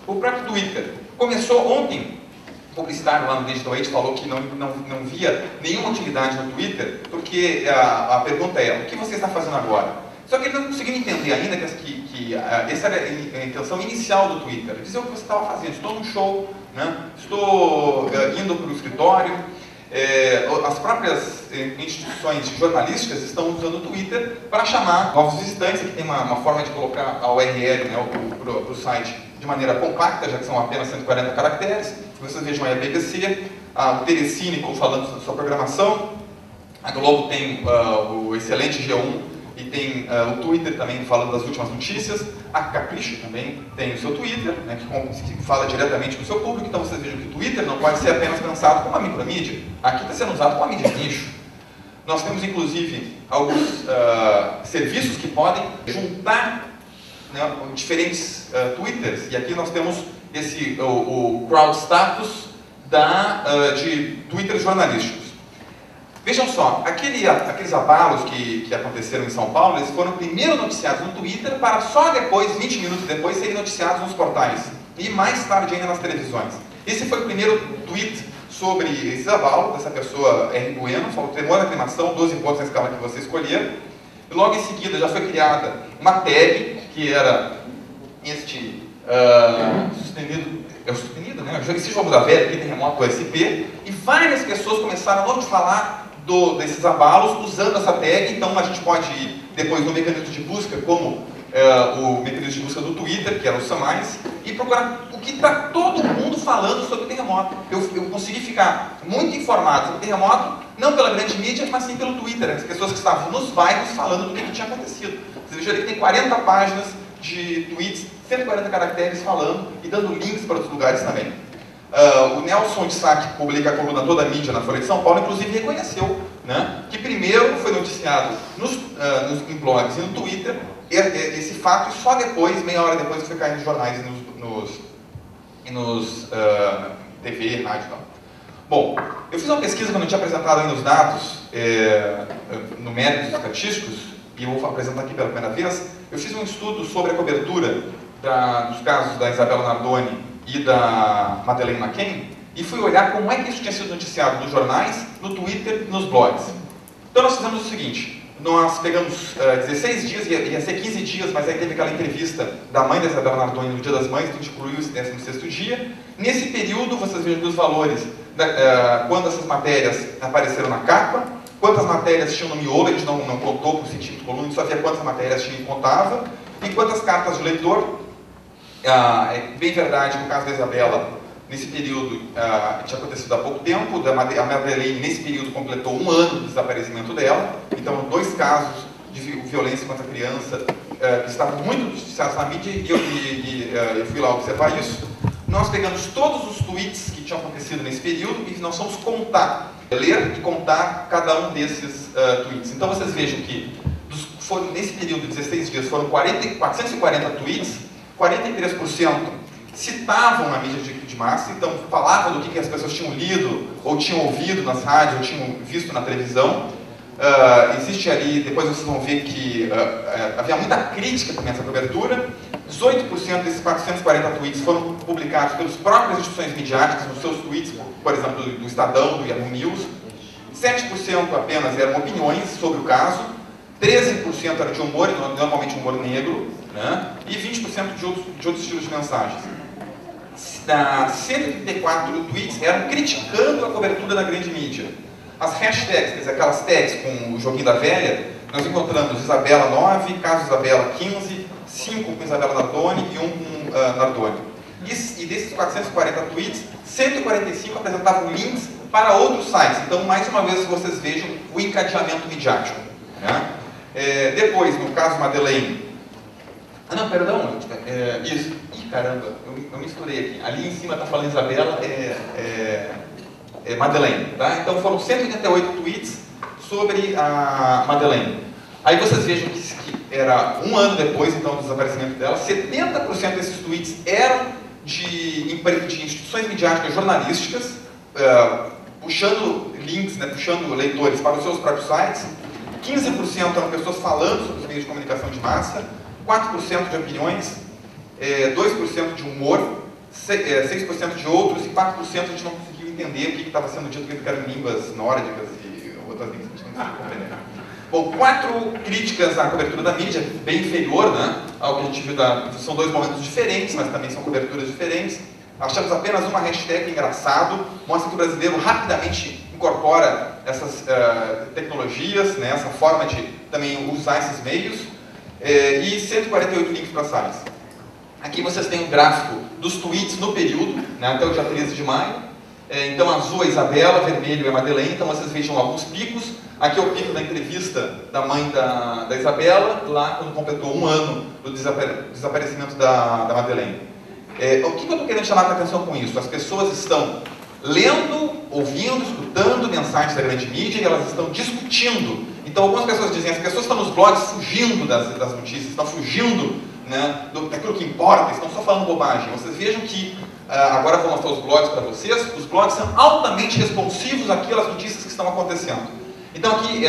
O próprio Twitter começou ontem. O publicitário lá no Digital Age falou que não via nenhuma utilidade no Twitter, porque a pergunta é, o que você está fazendo agora? Só que ele não conseguiu entender ainda que essa era a intenção inicial do Twitter. Dizer o que você estava fazendo. Estou num show, né? Estou indo para o escritório. As próprias instituições jornalísticas estão usando o Twitter para chamar novos visitantes. Aqui tem uma forma de colocar a URL, né, para o site de maneira compacta, já que são apenas 140 caracteres. Vocês vejam aí a BBC, o Telecine falando sobre sua programação, a Globo tem o excelente G1 e tem o Twitter também falando das últimas notícias, a Capricho também tem o seu Twitter, né, que fala diretamente com o seu público. Então vocês vejam que o Twitter não pode ser apenas pensado como uma micromídia, aqui está sendo usado como uma mídia nicho. Nós temos inclusive alguns serviços que podem juntar, né, diferentes Twitters, e aqui nós temos o crowd status de Twitter jornalísticos. Vejam só, aqueles abalos que aconteceram em São Paulo, eles foram primeiro noticiados no Twitter para só depois, 20 minutos depois, serem noticiados nos portais e mais tarde ainda nas televisões. Esse foi o primeiro tweet sobre esses abalos, dessa pessoa R. Bueno, falou tremor na aclimação, 12 pontos na escala que você escolher. E logo em seguida já foi criada uma tag, que era sustenido, né? Esse jogo da velha, aqui, terremoto SP, e várias pessoas começaram a falar desses abalos usando essa tag. Então a gente pode ir depois no mecanismo de busca, como o mecanismo de busca do Twitter, que era o Samais, e procurar o que está todo mundo falando sobre o terremoto. Eu consegui ficar muito informado sobre o terremoto, não pela grande mídia, mas sim pelo Twitter, as pessoas que estavam nos bairros falando do que tinha acontecido. Você veja ali que tem 40 páginas de tweets, 140 caracteres falando e dando links para outros lugares também. O Nelson de Sá, que publica a coluna Toda a Mídia na Folha de São Paulo, inclusive reconheceu, né, que primeiro foi noticiado em blogs e no Twitter esse fato, e só depois, meia hora depois, que foi cair nos jornais e nos TV, rádio e tal. Bom, eu fiz uma pesquisa quando eu tinha apresentado ainda os dados numéricos e estatísticos, e eu vou apresentar aqui pela primeira vez. Eu fiz um estudo sobre a cobertura dos casos da Isabella Nardoni e da Madeleine McCann, e fui olhar como é que isso tinha sido noticiado nos jornais, no Twitter e nos blogs. Então nós fizemos o seguinte, nós pegamos 16 dias, ia ser 15 dias, mas aí teve aquela entrevista da mãe da Isabella Nardoni no Dia das Mães, então a gente incluiu esse 16º dia. Nesse período, vocês vejam que os valores, quando essas matérias apareceram na capa, quantas matérias tinham no miolo, a gente não contou por centímetro coluna, a gente só via quantas matérias tinha e contava, e quantas cartas de leitor. É bem verdade que no caso da Isabella, nesse período, tinha acontecido há pouco tempo, a Madeleine, nesse período, completou 1 ano do desaparecimento dela, então 2 casos de violência contra a criança que estavam muito noticiados na mídia, e eu fui lá observar isso. Nós pegamos todos os tweets que tinham acontecido nesse período e nós fomos ler e contar cada um desses tweets. Então vocês vejam que nesse período de 16 dias foram 440 tweets, 43% citavam a mídia de massa, então falavam do que as pessoas tinham lido, ou tinham ouvido nas rádios, ou tinham visto na televisão. Existe ali, depois vocês vão ver que havia muita crítica também a essa cobertura. 18% desses 440 tweets foram publicados pelas próprias instituições midiáticas, nos seus tweets, por exemplo, do Estadão, do Yahoo News. 7% apenas eram opiniões sobre o caso, 13% era de humor, normalmente humor negro, né? E 20% de outros estilos de mensagens. 134 tweets eram criticando a cobertura da grande mídia. As hashtags, quer dizer, aquelas tags com o joguinho da velha, nós encontramos Isabella 9, caso Isabella 15, 5 com Isabella Nardoni e 1 com Nardoni. E desses 440 tweets, 145 apresentavam links para outros sites. Então, mais uma vez, vocês vejam o encadeamento midiático, né? Depois, no caso Madeleine... não, perdão, isso. Ih, caramba, eu misturei aqui. Ali em cima está falando Isabella, Madeleine, tá? Então foram 188 tweets sobre a Madeleine. Aí vocês vejam que era 1 ano depois, então, do desaparecimento dela, 70% desses tweets eram de instituições midiáticas jornalísticas, puxando links, né, puxando leitores para os seus próprios sites. 15% eram pessoas falando sobre os meios de comunicação de massa, 4% de opiniões, 2% de humor, 6% de outros e 4% a gente não conseguiu entender o que estava sendo dito, porque eram línguas nórdicas e outras línguas que a gente não conseguiu compreender. Bom, 4 críticas à cobertura da mídia, bem inferior, né, ao que a gente viu são 2 momentos diferentes, mas também são coberturas diferentes. Achamos apenas uma hashtag engraçado, mostra que o brasileiro rapidamente incorpora essas tecnologias, né, essa forma de também usar esses meios, e 148 links para sites. Aqui vocês têm um gráfico dos tweets no período, né, até o dia 13 de maio. Então, azul é a Isabela, vermelho é a Madeleine, então vocês vejam alguns picos. Aqui é o pico da entrevista da mãe da Isabela, lá quando completou 1 ano do desaparecimento da Madeleine. O que eu estou querendo chamar a atenção com isso? As pessoas estão lendo, ouvindo, escutando mensagens da grande mídia e elas estão discutindo. Então, algumas pessoas dizem, as pessoas estão nos blogs fugindo das notícias, estão fugindo, né, daquilo que importa, estão só falando bobagem. Vocês vejam que, agora vou mostrar os blogs para vocês, os blogs são altamente responsivos àquelas notícias que estão acontecendo. Então aqui,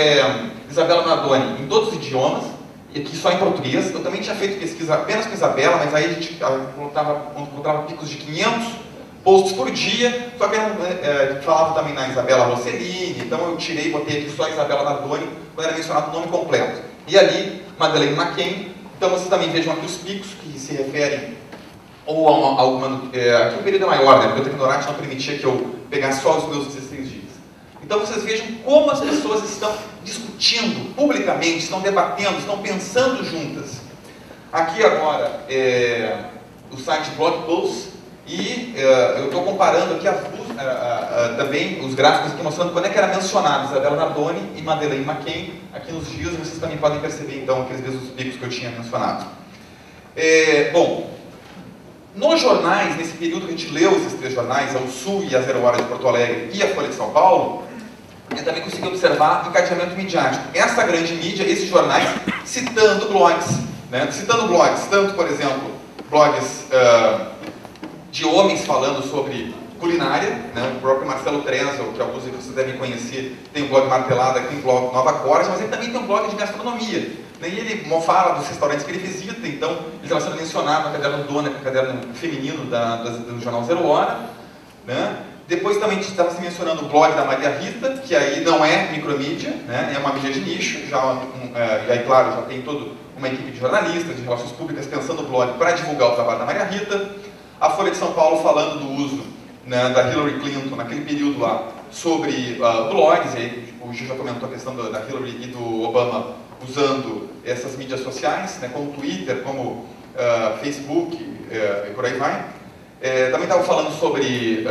Isabela Nardoni, em todos os idiomas, e aqui só em português. Eu também tinha feito pesquisa apenas com Isabela, mas aí a gente encontrava picos de 500 posts por dia, só que eu falava também na Isabela Rossellini, então eu tirei e botei aqui só Isabela Nardoni, quando era mencionado o nome completo. E ali, Madeleine McCann. Então vocês também vejam aqui os picos que se referem ou a alguma... aqui o período é maior, né? Porque o Tecnorat não permitia que eu pegasse só os meus 16 dias. Então vocês vejam como as pessoas estão discutindo publicamente, estão debatendo, estão pensando juntas. Aqui agora o site Blogpost e eu estou comparando aqui também os gráficos aqui mostrando quando é que era mencionado Isabela Nardoni e Madeleine McCann aqui nos dias, e vocês também podem perceber então aqueles mesmos picos que eu tinha mencionado. Bom, nos jornais, nesse período que a gente leu esses 3 jornais, a O Sul e a Zero Hora de Porto Alegre e a Folha de São Paulo, eu também consegui observar encadeamento midiático. Essa grande mídia, esses jornais, citando blogs, né? Citando blogs, tanto, por exemplo, blogs de homens falando sobre culinária, né? O próprio Marcelo Trezel, que alguns de vocês devem conhecer, tem um blog Martelada, tem um blog Nova Corte, mas ele também tem um blog de gastronomia. E ele fala dos restaurantes que ele visita, então ele estava sendo mencionado no caderno Dona, que é o caderno feminino do jornal Zero Hora, né? Depois também estava se mencionando o blog da Maria Rita, que aí não é micromídia, né? É uma mídia de nicho, e aí, claro, já tem toda uma equipe de jornalistas, de relações públicas, pensando no blog para divulgar o trabalho da Maria Rita. A Folha de São Paulo falando do uso, né, da Hillary Clinton, naquele período lá, sobre blogs, e aí o Gil já comentou a questão da Hillary e do Obama usando essas mídias sociais, né, como Twitter, como Facebook, e por aí vai. Também estava falando sobre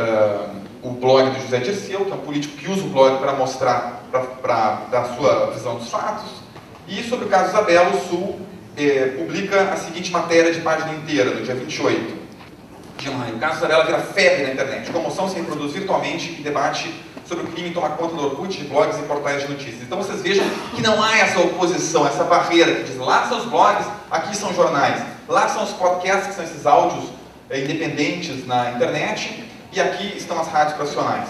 o blog do José Dirceu, que é um político que usa o blog para mostrar, para dar a sua visão dos fatos. E sobre o caso Isabela, o Sul publica a seguinte matéria de página inteira, no dia 28 de maio. O caso Isabela vira febre na internet. Comoção se reproduz virtualmente e debate sobre o crime tomar conta do Orkut, de blogs e portais de notícias. Então vocês vejam que não há essa oposição, essa barreira que diz lá são os blogs, aqui são os jornais, lá são os podcasts, que são esses áudios independentes na internet, e aqui estão as rádios profissionais.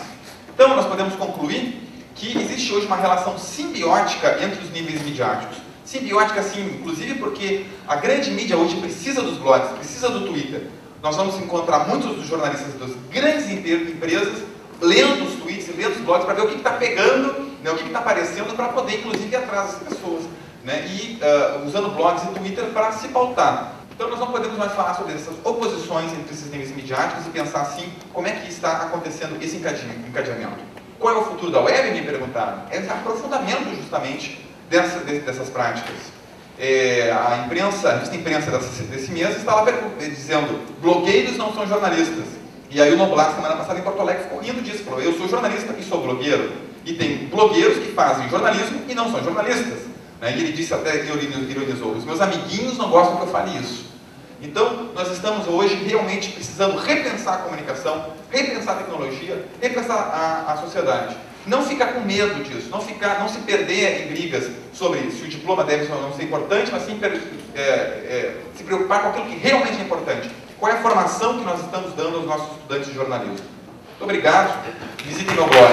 Então nós podemos concluir que existe hoje uma relação simbiótica entre os níveis midiáticos. Simbiótica sim, inclusive porque a grande mídia hoje precisa dos blogs, precisa do Twitter. Nós vamos encontrar muitos dos jornalistas das grandes empresas lendo os tweets e lendo os blogs para ver o que está pegando, né, o que está aparecendo, para poder inclusive ir atrás das pessoas, né, e usando blogs e Twitter para se pautar. Então nós não podemos mais falar sobre essas oposições entre esses níveis midiáticos e pensar assim, como é que está acontecendo esse encadeamento. Qual é o futuro da web, me perguntaram? É o aprofundamento justamente dessas práticas. A revista imprensa desse mês está lá dizendo blogueiros não são jornalistas. E aí o Noblar, semana passada em Porto Alegre, ficou rindo disso, falou, eu sou jornalista e sou blogueiro. E tem blogueiros que fazem jornalismo e não são jornalistas. E ele disse até, ironizou, os meus amiguinhos não gostam que eu fale isso. Então, nós estamos hoje realmente precisando repensar a comunicação, repensar a tecnologia, repensar a sociedade. Não ficar com medo disso, não se perder em brigas sobre se o diploma deve ou não ser importante, mas sim se preocupar com aquilo que realmente é importante. Qual é a formação que nós estamos dando aos nossos estudantes de jornalismo? Muito obrigado, visitem meu blog.